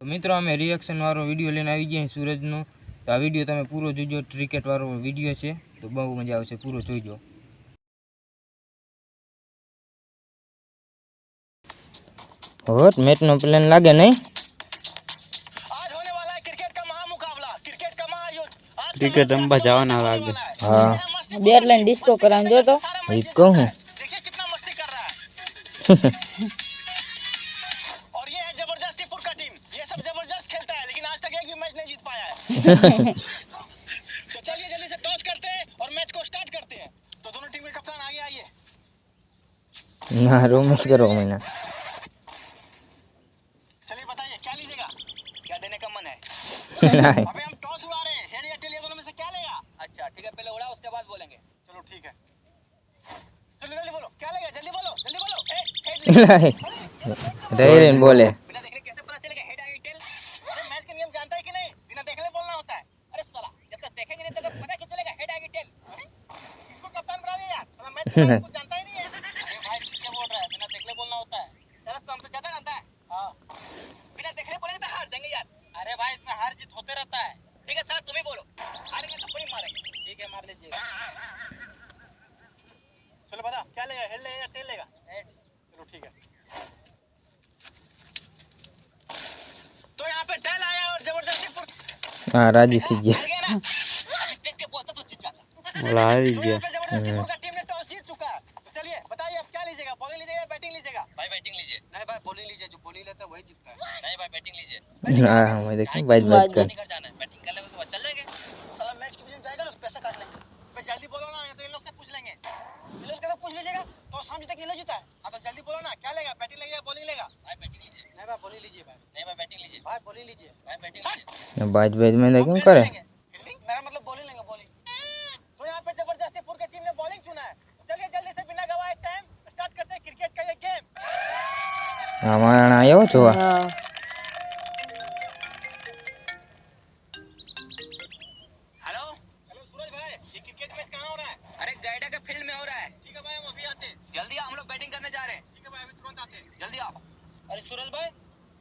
तो मित्रों अमे रिएक्शन वाळो विडियो लईने आवी गया सूरजनो। तो आ विडियो तमे पूरो जोजो, क्रिकेट वाळो विडियो छे तो बहु मजा आवशे, पूरो जोजो। होत मैच नो प्लान लागे नहीं। आज होने वाला है क्रिकेट का महामुकाबला, क्रिकेट का महायुद्ध। आज क्रिकेट रंबा जावाना लागे। हां बेरलाइन डिस्को करान जो तो ई कहूं। देखिए कितना मस्ती कर रहा है। और ये है जबरदस्तीपुर का टीम। ये सब जबरदस्त खेलता है लेकिन आज तक एक भी मैच नहीं जीत पाया है। तो चलिए जल्दी से टॉस करते हैं और मैच को स्टार्ट करते हैं। तो दोनों टीम के कप्तान आगे आइए। ना रोमेश करो मैंने। चलिए बताइए क्या लीजिएगा, क्या देने का मन है? नहीं अबे हम टॉस उड़ा रहे हैं, हेड या टेल, ये दोनों में से क्या लेगा? अच्छा ठीक है, पहले उड़ा उसके बाद बोलेंगे। चलो ठीक है, चलो जल्दी बोलो क्या लेगा, जल्दी बोलो, जल्दी बोलो। हेड नहीं रेन बोले। बिना देखे कैसे पता चलेगा हेड या टेल? अरे मैच के नियम जानता है कि नहीं? बिना देखे बोलना होता है। अरे साला जब तक देखेंगे नहीं तब तक पता कैसे चलेगा हेड या टेल? इसको कप्तान बना दिया यार, साला मैच के कुछ जानता ही नहीं है। अरे भाई क्या बोल रहा है, बिना देखे बोलना होता है। साला तुम तो ज्यादा जानता है। हां बिना देखे बोलेंगे तो हार जाएंगे यार। अरे भाई इसमें हार जीत होते रहता है। ठीक है साला तुम ही बोलो, हारेंगे तो कोई मारेंगे। ठीक है मार लीजिए। चलो बता क्या लेगा, हेड लेगा या टेल लेगा? हेड। चलो ठीक है। तो यहाँ पे टेल आया और जबरदस्तीपुर हां राजी थी गया। देख के बोलता तो जीत जाता। ओला आ तो गया। यहाँ पे जबरदस्तीपुर का टीम ने टॉस जीत चुका है। तो चलिए बताइए अब क्या लीजिएगा, बॉलिंग लीजिएगा या बैटिंग लीजिएगा? भाई बैटिंग लीजिए। नहीं भाई बॉलिंग लीजिए, जो बॉलिंग लेता है वही जीतता है। नहीं भाई बैटिंग लीजिए। हां मैं देखूं बात कर। घर जाना है, बैटिंग कर लेंगे उसके बाद चल जाएंगे। साला मैच के बीच में जाएगा ना, पैसा काट लेंगे। तो जल्दी बोलो ना, नहीं तो इन लोग से पूछ लेंगे। इन लोग से पूछ लीजिएगा तो शाम तक ये जीता है। हां तो जल्दी बोलो ना क्या लेगा, बैटिंग लेगा या बॉलिंग लेगा? भाई बैटिंग लीजिए। नहीं भाई बॉलिंग लीजिए भाई। नहीं भाई बैटिंग लीजिए। भाई बॉलिंग लीजिए। भाई बैटिंग लीजिए। बात में देखूं करे। मेरा मतलब बॉलिंग लेंगे, बॉलिंग। तो यहाँ पे जबरदस्तीपुर की टीम ने बॉलिंग चुना है। चलिए जल्दी से बिना गवाए टाइम स्टार्ट करते हैं क्रिकेट का ये गेम। हमारा आयो छो। हां हेलो हेलो सूरज भाई, ये क्रिकेट मैच कहाँ हो रहा है? अरे गाइडा के फील्ड में हो रहा है। ठीक है भाई हम अभी आते हैं। जल्दी आओ, हम लोग बैटिंग करने जा रहे हैं। ठीक है भाई अभी तुरंत आते हैं, जल्दी आओ। अरे सूरज भाई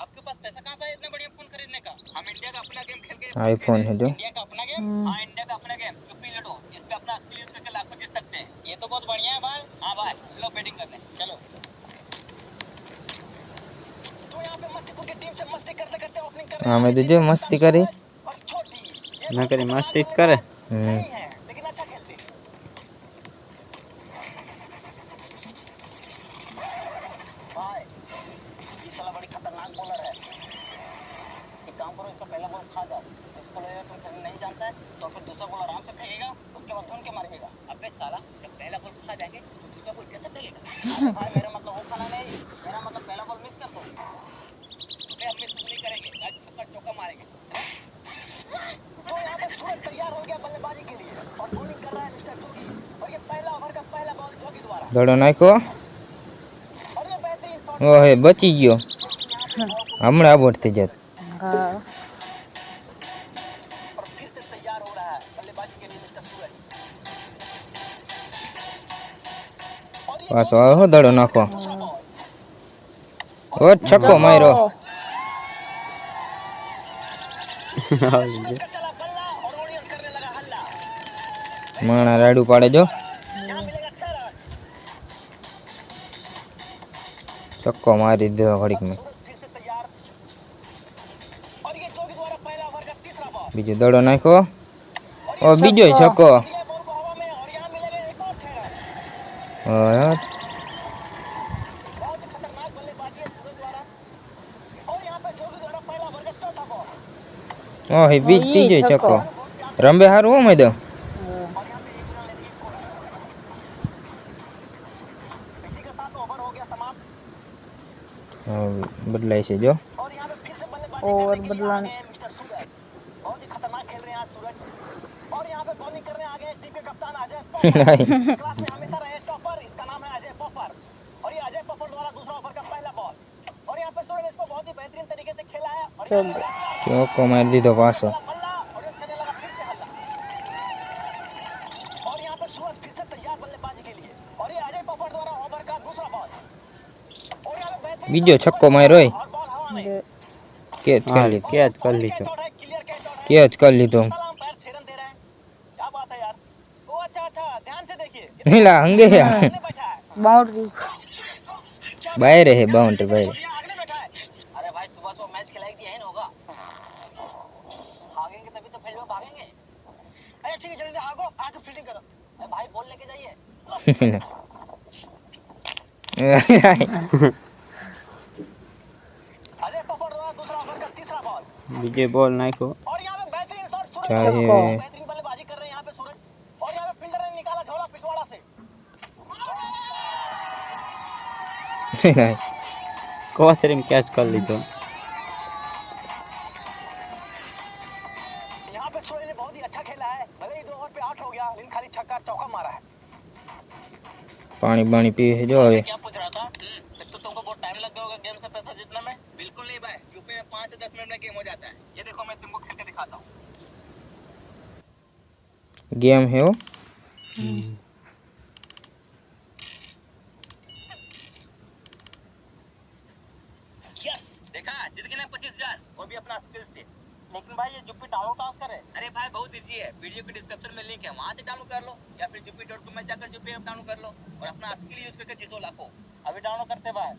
आपके पास पैसा कहाँ से है इतना बढ़िया फोन खरीदने का? हम इंडिया का अपना गेम खेल के आईफोन है जो। इंडिया का अपना गेम? हाँ इंडिया का अपना गेम यूपी लूडो, इस पे अपना स्किल यूज करके लाखों जीत सकते हैं। ये तो बहुत बढ़िया है भाई। हाँ भाई चलो बैटिंग करने चलो। तो यहाँ पे मस्तीपुर की टीम से मस्ती करते करते ओपनिंग कर रहे हैं। हां मैं दीजिए मस्ती करी। और छोटी ना करे मस्ती करे। नहीं है लेकिन अच्छा खेलते हैं। भाई ये साला बड़ी खतरनाक बॉलर है। एक काम करो, इसका पहला बॉल खा जाओ। इसको ले तुम करने नहीं जानता है तो फिर दूसरा बॉल आराम से फेंकेगा, उसके बाद धुन के मारेगा। अबे साला जब पहला बॉल खा जाएंगे तो दूसरा बॉल कैसे फेंकेगा? अरे भाई मेरा मतलब वो खाना नहीं, मेरा मतलब पहला बॉल मिस कर दो। अबे हम मिस नहीं करेंगे, आज छक्का चौका मारेंगे। तो यहाँ पे सूरज तैयार हो गया बल्लेबाजी के लिए और बॉलिंग कर रहा है मिस्टर जोगी। और ये पहला ओवर का पहला बॉल जोगी द्वारा। दड़ो नाखो। और ये बेहतरीन शॉट ओ हे बची गयो। हमणा आउट થઈ जात। हां और फिर से तैयार हो रहा है बल्लेबाजी के लिए मिस्टर सूरज। और ये पास आओ दड़ो नाखो। दूसरा बॉल ओ छक्को मारो। सूरज का चला बल्ला और ऑडियंस करने लगा हल्ला। माणा राडू पाड़े जो। यहाँ मिलेगा 6 रन। छक्को मारी दो घड़ीक में। सूरज फिर से तैयार। और ये जोगी द्वारा पहला ओवर का तीसरा बॉल। बीजो दड़ो नाखो। और ओ बीजो छक्को। ये बॉल को हवा में और यहाँ मिलेगा एक और 6 रन। ओ यार बहुत ही खतरनाक बल्लेबाजी है सूरज द्वारा। और यहाँ पे जोगी द्वारा पहला ओवर का चौथा बॉल। ओ हे बीज तीजो छक्को। रंबे हारू हो मैं दो। और यहाँ पे एक रन लेके कोशिश। इसी के साथ ओवर हो गया समाप्त। बदलाई से जो। और यहाँ पे फिर से बल्लेबाजी और करने के लिए बदलाने आ गए हैं मिस्टर सूरज। बहुत ही खतरनाक खेल रहे हैं आज सूरज। और यहाँ पे बॉलिंग करने आ गए टीम के कप्तान अजय पॉपर। क्लास में हमेशा रहे टॉपर, इसका नाम है अजय पॉपर। और ये अजय पॉपर द्वारा दूसरा ओवर का पहला बॉल। और यहाँ पे सूरज इसको बहुत ही बेहतरीन तरीके से खेला है। और चल क्यों को मार दी तो पास हो। बल्ला और ये करने लगा फिर से हल्ला। और यहाँ पे सूरज फिर से तैयार बल्लेबाजी के लिए। और ये अजय पॉपर द्वारा ओवर का दूसरा बॉल। और यहाँ पे बेहतरीन बीजो छक्को मारो। और बॉल हवा में। कैच कर हाँ ली कैच कर ली तो क्लियर कैच आउट है। कैच कर ली तो साला अंपायर 6 रन दे रहा है। क्या बात है यार। ओ अच्छा अच्छा, ध्यान से देखिए। नीला हंगे यार सामने बैठा है। बाउंड्री। बाहर है बाउंड्री बाहर आगे बैठा है। अरे भाई सुबह सुबह मैच खिलाएगी यही ना होगा। भागेंगे तभी तो फील्ड में भागेंगे। अरे ठीक है जल्दी भागो, आके फील्डिंग करो। अरे भाई बॉल लेके जाइए। अजय पकड़ रहा दूसरा ओवर का तीसरा बॉल। विजय बॉल नाखो और यहाँ पे बेहतरीन शॉट सूरज का। चाहिए बेहतरीन बल्लेबाजी कर रहे हैं यहाँ पे सूरज। और यहाँ पे फील्डर ने निकाला झोला पिछवाड़ा से। कोचरी में कैच कर ली तो यहाँ पे सूरज ने बहुत ही अच्छा खेला है। भले ही 2 ओवर पे 8 हो गया, लेकिन खाली छक्का चौका मारा है। पानी पानी पी है जो अभी क्या पूछ रहा था? तो तुमको बहुत टाइम लग गया होगा गेम से पैसा जीतने में। बिल्कुल नहीं भाई, यूपी में 5 से 10 मिनट में गेम हो जाता है। ये देखो मैं तुमको खेल के दिखाता हूँ। गेम है वो यस, देखा जीत गए ना 25,000, वो भी अपना स्किल से। लेकिन भाई ये जुप्पी डाउनलोड कहाँ से करें? अरे भाई बहुत इजी है, वीडियो के डिस्क्रिप्शन में लिंक है, वहाँ से डाउनलोड कर लो या फिर juppie.com में जाकर जुप्पी ऐप डाउनलोड कर लो और अपना स्किल यूज करके जीतो लाखों। अभी डाउनलोड करते भाई।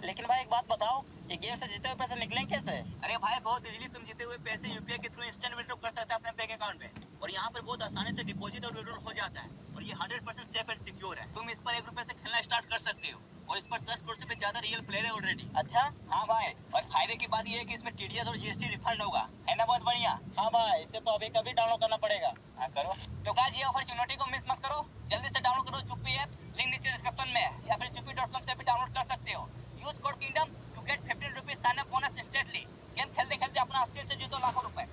लेकिन भाई एक बात बताओ, ये गेम से जीते हुए पैसे निकलेंगे कैसे? अरे भाई बहुत इजीली तुम जीते हुए पैसे यूपीआई के थ्रू इंस्टेंट विड्रॉ कर सकते हैं अपने बैंक अकाउंट में। और यहाँ पर बहुत आसानी से डिपॉजिट और विड्रॉल हो जाता है और ये 100% सेफ एंड सिक्योर है। तुम इस पर 1 रुपए से खेलना स्टार्ट कर सकते हो और इस पर 10 करोड़ से भी ज्यादा रियल प्लेयर है ऑलरेडी। अच्छा हाँ भाई, और फायदे की बात ये है कि इसमें टीडीएस और जीएसटी रिफंड होगा, है ना? बहुत बढ़िया। हाँ भाई, इसे तो अभी कभी डाउनलोड करना पड़ेगा। हाँ करो। तो गाइस ये अपॉर्चुनिटी को मिस मत करो, जल्दी से डाउनलोड करो जुप्पी ऐप, लिंक नीचे डिस्क्रिप्शन में है या फिर juppie.com से भी डाउनलोड कर सकते हो। Use code kingdom to get 15 rupees sign up bonus instantly. Game खेलते खेलते अपना स्किल से जीतो लाखों रुपए।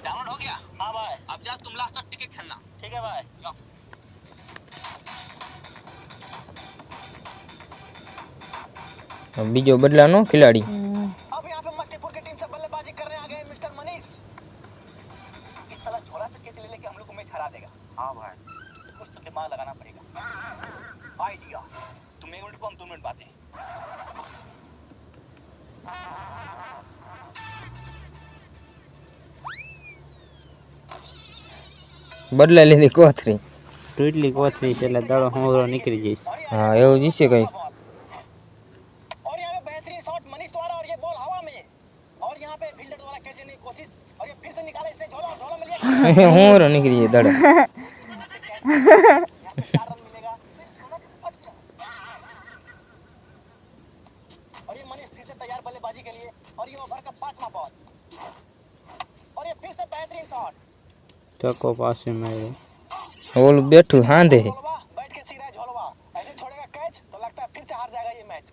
डाउनलोड हो गया? हाँ भाई। अब जा तुम लास्ट तक टिकट खेलना। ठीक है भाई, जाओ। अब बीजो बदला नो खिलाड़ी अब यहाँ पे मस्तीपुर की टीम से बल्लेबाजी करने आ गए मिस्टर मनीष। इस साला झोला से कैच ले लेके हम लोग को मैच हरा देगा। हाँ भाई, कुछ तो दिमाग लगाना पड़ेगा। आइडिया, तुम 1 मिनट को हम 2 मिनट बातें। बदला ले कोथरी टूटली कोचरी चले दड़ो हमरो निकली जैसे हाँ એવું જીશે કઈ और यहाँ पे बेहतरीन शॉट मनीष द्वारा और ये बॉल हवा में और यहाँ पे फील्डर द्वारा कैच लेने की कोशिश और ये फिर से निकाला इसने झोला, झोला मिल गया। હું રો નીકળી જાય દડા यहाँ पे 4 रन मिलेगा। और ये मनीष फिर से तैयार बल्लेबाजी के लिए और ये ओवर का 5वां बॉल और ये फिर से बेहतरीन शॉट। चको पास में ઓલું બેઠું હાંધે झोलवा बैठ के सीधा झोलवा ऐसे छोड़ेगा कैच तो लगता है फिर से हार जाएगा ये मैच।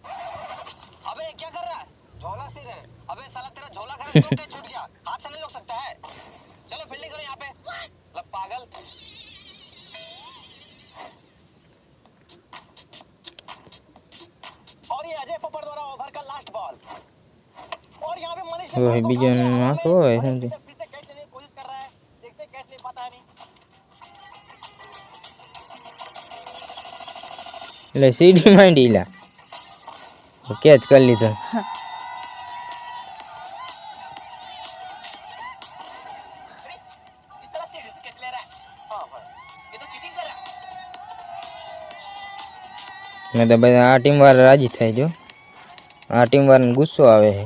अबे क्या कर रहा है? झोला सिर है। अबे साला तेरा झोला खराब क्यों कैच छूट गया? हाथ से नहीं रोक सकता है? चलो फील्डिंग करो यहाँ पे। लब पागल। और ये अजय पपड़ द्वारा ओवर का लास्ट बॉल और यहाँ पे मनीष ने ઓય બીજો નાખો હોય શું फिर से कैच लेने की कोशिश कर रहा है, देखते हैं कैच ले पाता है नहीं। એટલે સીડી માંડી લા કેચ કરી લીધો इस तरह सीढ़ी से कैच ले रहा है। हाँ भाई, ये तो चीटिंग कर रहा है। મેં તો બધા આ ટીમ વાળા રાજી થાય જો આ टीम वाળાને ગુસ્સો આવે છે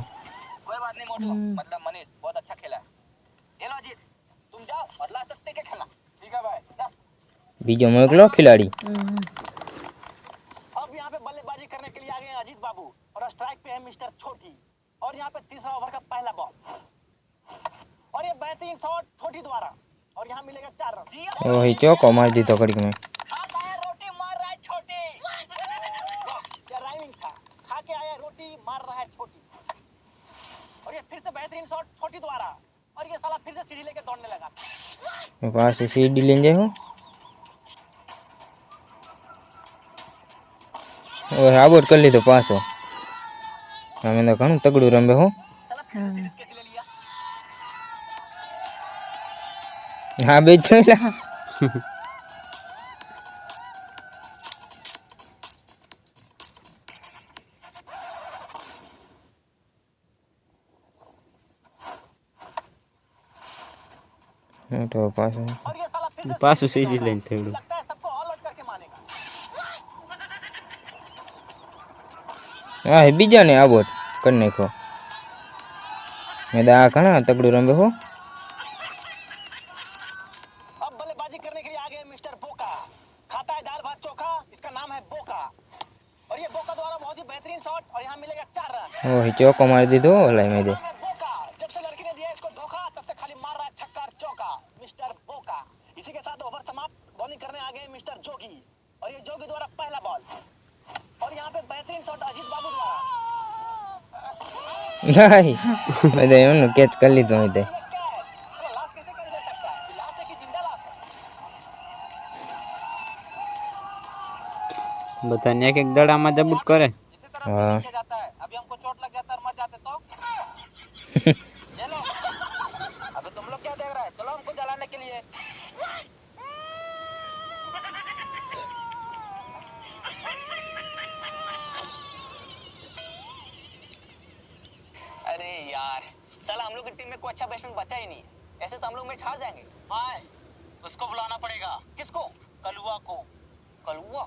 कोई बात नहीं मोटू, मतलब मनीष बहुत अच्छा खेला है। ये लो अजीत, तुम जाओ और लास्ट तक टिके खेलना। ठीक है भाई, जा। બીજો મોકલો खिलाड़ी अब यहाँ पे बल्लेबाजी करने के लिए आ गए हैं अजीत बाबू और स्ट्राइक पे है मिस्टर छोटी और यहाँ पे तीसरा ओवर का पहला बॉल और ये बेहतरीन शॉट छोटी द्वारा और यहाँ मिलेगा 4 रन। ઓહી ચોકો મારી દીધો ઘડીક में खाता है रोटी मार रहा है छोटी। क्या राइमिंग था? खा के आया रोटी मार रहा है छोटी और ये फिर से बेहतरीन शॉट छोटी द्वारा और ये साला फिर से सीढ़ी लेके दौड़ने लगा। પાછી સીડી લઈને જાય હું ઓય આબોટ કરી લીધો પાછો અમે તો ઘણું તગડું રમે હો साला फिर से सीरीज कैच ले लिया। હા બેજ જોઈલા હું તો પાછું और ये साला फिर से પાછું સીધી લઈને થયું लगता है सबको ऑल आउट करके मानेगा। હા એ બીજાને આબોટ કરી નાખો મેં દા ઘણા તગડું રમે હો अब बल्लेबाजी करने के लिए आ गए मिस्टर बोका। खाता है दाल भात चोखा, इसका नाम है बोका। और ये बोका द्वारा बहुत ही बेहतरीन शॉट और यहाँ मिलेगा 4 रन। ઓહી ચોકો મારી દીધો ઓલા મેં દે नाम है बोका। जब से लड़की ने दिया इसको धोखा तब से खाली मार रहा है छक्का और चौका। मिस्टर बोका। इसी के साथ ओवर समाप्त। बॉलिंग करने आ गए मिस्टर जोगी और ये जोगी द्वारा पहला बॉल और यहाँ पे बेहतरीन शॉट अजीत बाबू द्वारा। નહીં મેં તો એમનું કેચ કરી લીધું હોય તે ये कैच। अरे लाश कैसे कर ले सकता है? लाश है कि जिंदा लाश है? બધાને એક એક દડામાં જબૂટ કરે इसी तरह हाँ। किया जाता है। अभी हमको चोट लग जाता है और मर जाते तो ये लो। अबे तुम लोग क्या देख रहे हैं? चलो हमको जलाने के लिए। अरे यार साला हम लोग की टीम में कोई अच्छा बैट्समैन बचा ही नहीं। ऐसे तो हम लोग मैच हार जाएंगे। हाँ उसको बुलाना पड़ेगा। किसको? कलुआ को। कलुआ